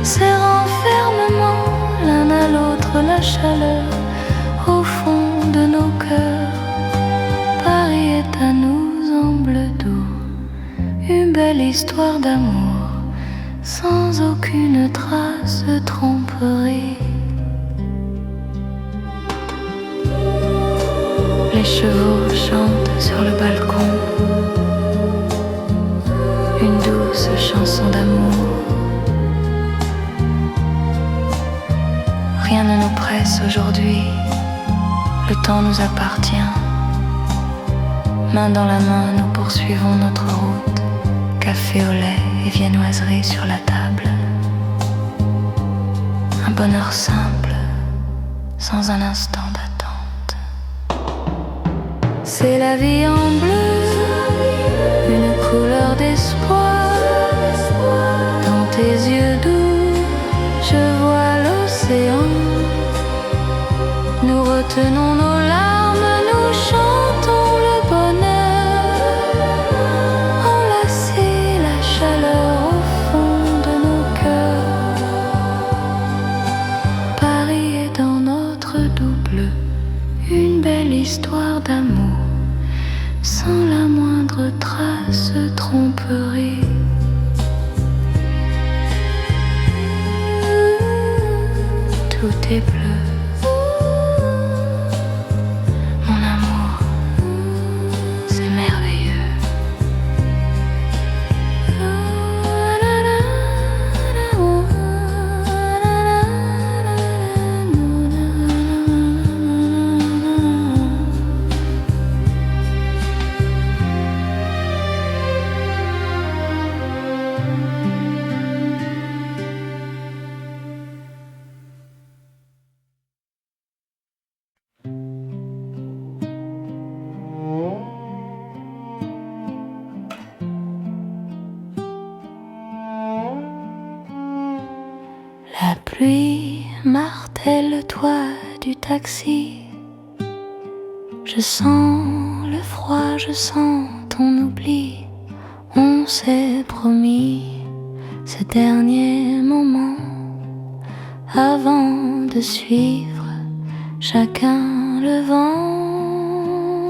serrant fermement l'un à l'autre la chaleur au fond de nos cœurs. Paris est à nous en bleu doux, une belle histoire d'amour sans aucune trace de tromperie. Les chevaux chantent sur le balcon une douce chanson d'amour. Rien ne nous presse aujourd'hui, le temps nous appartient. Main dans la main, nous poursuivons notre route. Café au lait et viennoiserie sur la table. Un bonheur simple, sans un instant d'attente. C'est la vie en bleu, une couleur d'espoir. Dans tes yeux doux, je vois l'océan. Nous retenons nos larmes, nous chantons le bonheur. Enlacer la chaleur au fond de nos cœurs. Paris est dans notre double, une belle histoire d'amour, sans la moindre trace de tromperie. Tout est bleu. pluie martèle le toit du taxi. Je sens le froid, je sens ton oubli. On s'est promis ce dernier moment avant de suivre chacun le vent.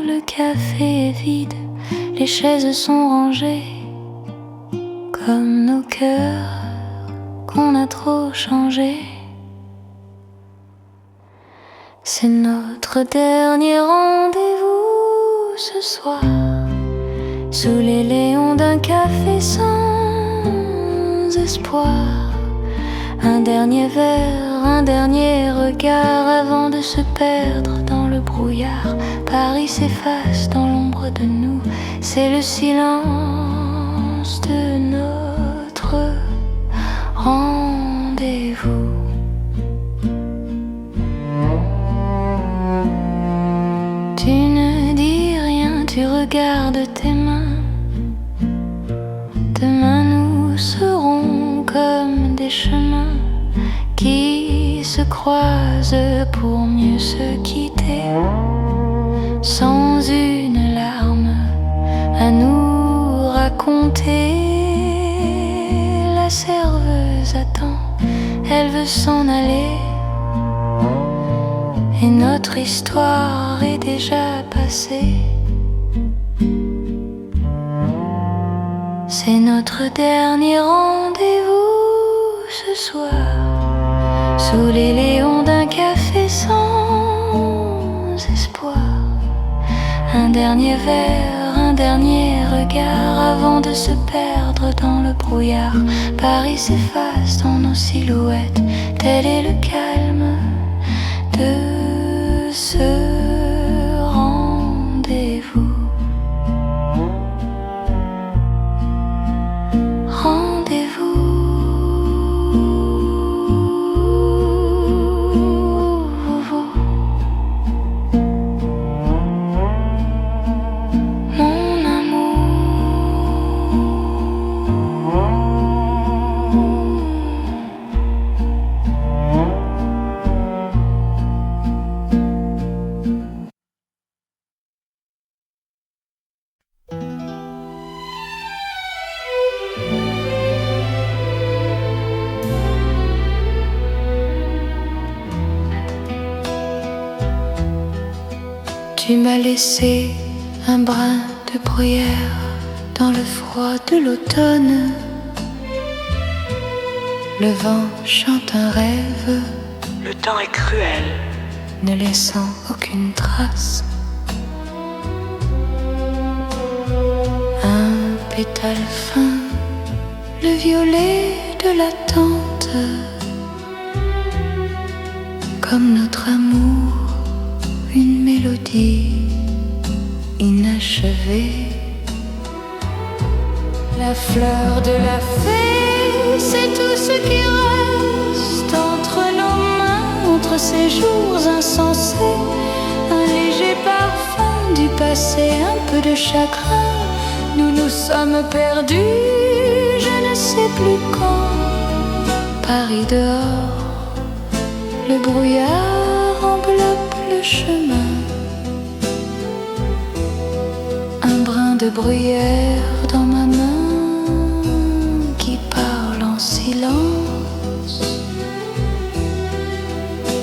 Le café est vide, les chaises sont rangées comme nos cœurs qu'on a trop changés. C'est notre dernier rendez-vous ce soir, sous les léons d'un café sans espoir. Un dernier verre, un dernier regard avant de se perdre dans le brouillard. Paris s'efface dans l'ombre de nous, c'est le silence de notre rendez-vous. Tu ne dis rien, tu regardes tes mains. Demain nous serons comme des chemins qui se croisent pour mieux se quitter, sans une larme à nous raconter. La serveuse attend, elle veut s'en aller, et notre histoire est déjà passée. C'est notre dernier rendez-vous ce soir, sous les léons d'un café sans espoir. Un dernier verre, un dernier regard avant de se perdre dans le brouillard. Paris s'efface dans nos silhouettes, tel est le calme de ce rendez-vous. Tu m'as laissé un brin de bruyère dans le froid de l'automne. Le vent chante un rêve, le temps est cruel, ne laissant aucune trace. Un pétale fin, le violet de l'attente, comme notre amour, une mélodie inachevée. La fleur de la fée, c'est tout ce qui reste entre nos mains, entre ces jours insensés. Un léger parfum du passé, un peu de chagrin. Nous nous sommes perdus, je ne sais plus quand. Paris dehors, le brouillard enveloppe le chemin. Un brin de bruyère dans ma main qui parle en silence.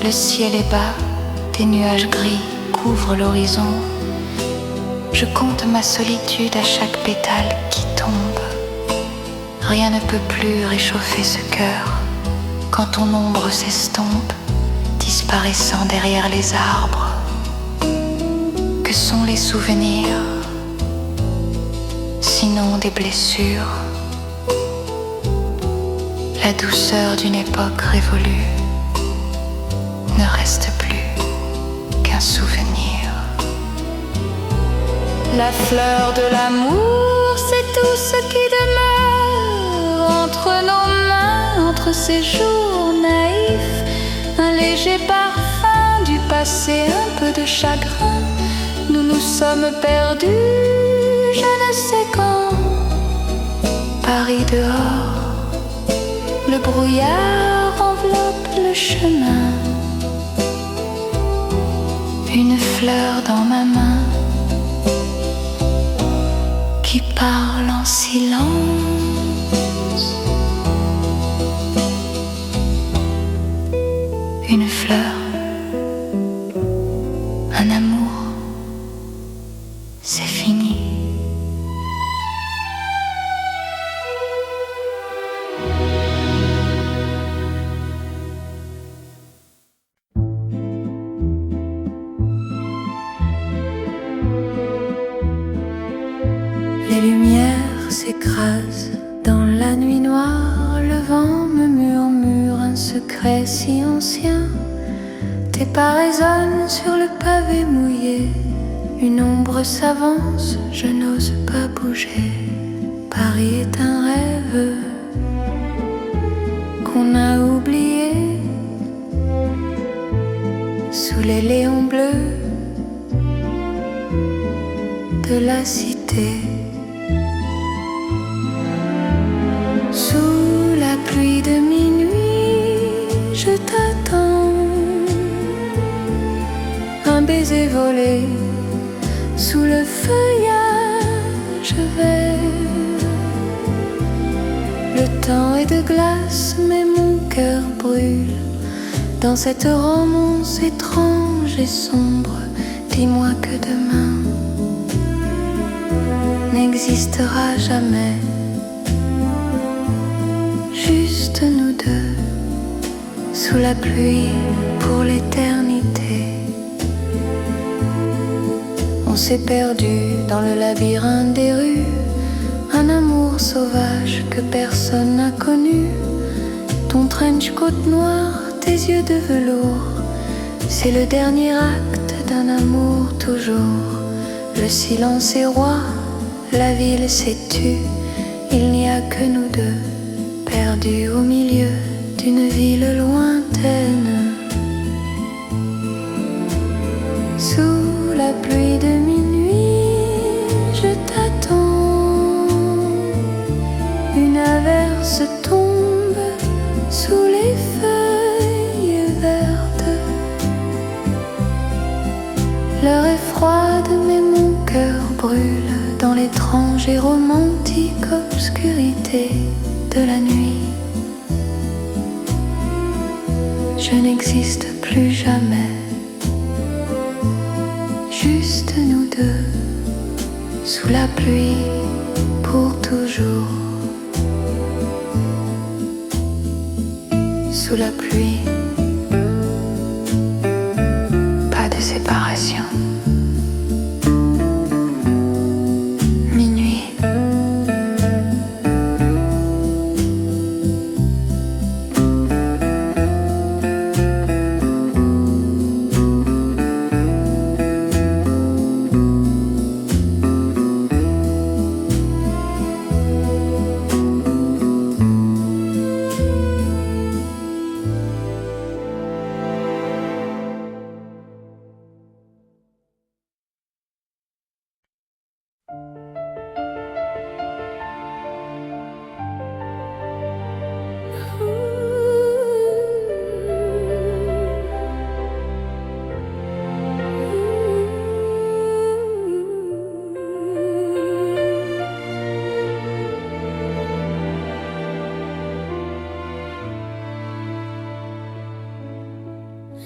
Le ciel est bas, des nuages gris couvrent l'horizon. Je compte ma solitude à chaque pétale qui tombe. Rien ne peut plus réchauffer ce cœur quand ton ombre s'estompe, disparaissant derrière les arbres. Que sont les souvenirs, sinon des blessures? La douceur d'une époque révolue ne reste plus qu'un souvenir. La fleur de l'amour, c'est tout ce qui demeure entre nos mains, entre ces jours naïfs. Un léger parfum du passé, un peu de chagrin. Nous nous sommes perdus, je ne sais quand. Paris dehors, le brouillard le chemin. Une fleur dans ma main qui parle en silence. Une fleur, un amour, c'est fini. Les lumières s'écrasent dans la nuit noire. Le vent me murmure un secret si ancien. Tes pas résonnent sur le pavé mouillé. Une ombre s'avance, je n'ose pas bouger. Paris est un rêve qu'on a oublié. Sous les léons bleus de la cité. Sous la pluie de minuit, je t'attends. Un baiser volé sous le feuillage vert. Le temps est de glace, mais mon cœur brûle. Dans cette romance étrange et sombre, dis-moi que demain n'existera jamais. Juste nous deux, sous la pluie pour l'éternité. On s'est perdu dans le labyrinthe des rues. Un amour sauvage que personne n'a connu. Ton trench coat noir, tes yeux de velours, c'est le dernier acte d'un amour toujours. Le silence est roi, la ville s'est tue. Il n'y a que nous deux, perdus au milieu d'une ville lointaine. Sous la pluie de minuit, je t'attends. Une averse tombe sous les feuilles vertes. L'heure est froide, mais mon cœur brûle dans l'étrange et romantique obscurité de la nuit. Je n'existe plus jamais. Juste nous deux, sous la pluie pour toujours. Sous la pluie, pas de séparation. Minuit.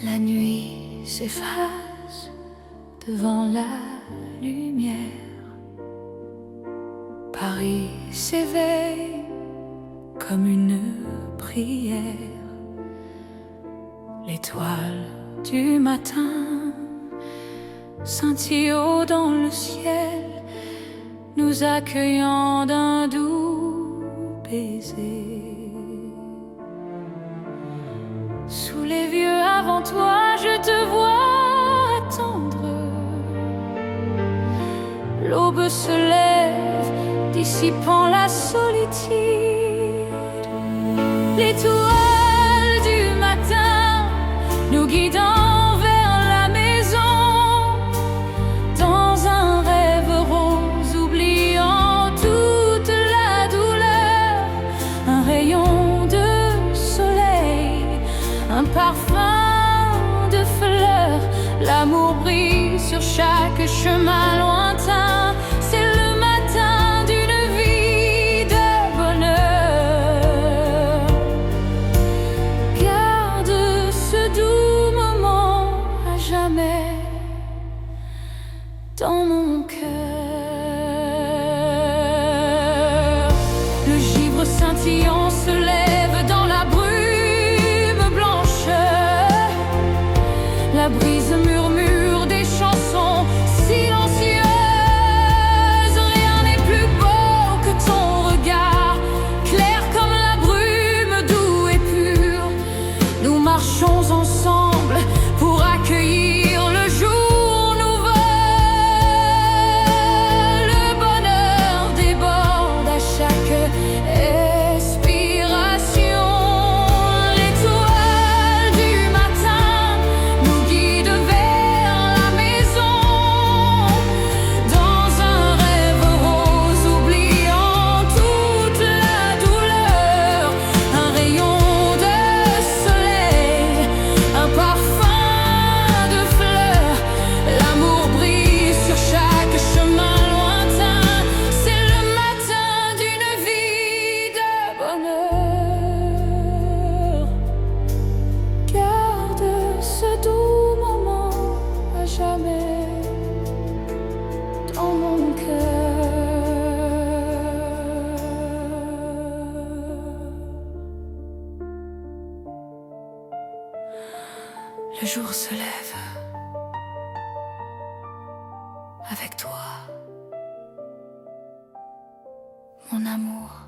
La nuit s'efface devant la lumière. Paris s'éveille comme une prière. L'étoile du matin scintille haut dans le ciel, nous accueillant d'un doux baiser. Sous les vieux avant toi, je te vois attendre. L'aube se lève, dissipant la solitude. L'étoile du matin nous guidant vers la maison, dans un rêve rose, oubliant toute la douleur. Un rayon de soleil, un parfum de fleurs. L'amour brille sur chaque chemin lointain. C'est le matin d'une vie de bonheur. Garde ce doux moment à jamais dans mon cœur. Le givre scintillant se lève dans la brume blanche. La brise murmure des chansons silencieuses. Rien n'est plus beau que ton regard, clair comme la brume, doux et pur. Nous marchons ensemble pour accueillir le jour nouveau. Le bonheur déborde à chaque expiration. L'étoile du matin nous guide vers la maison. Dans un rêve rose, oubliant toute la douleur. Un rayon de soleil, un parfum de fleurs. L'amour brille sur chaque chemin lointain. C'est le matin d'une vie de bonheur. Garde ce doux moment à jamais dans mon cœur. Le jour se lève avec toi, mon amour.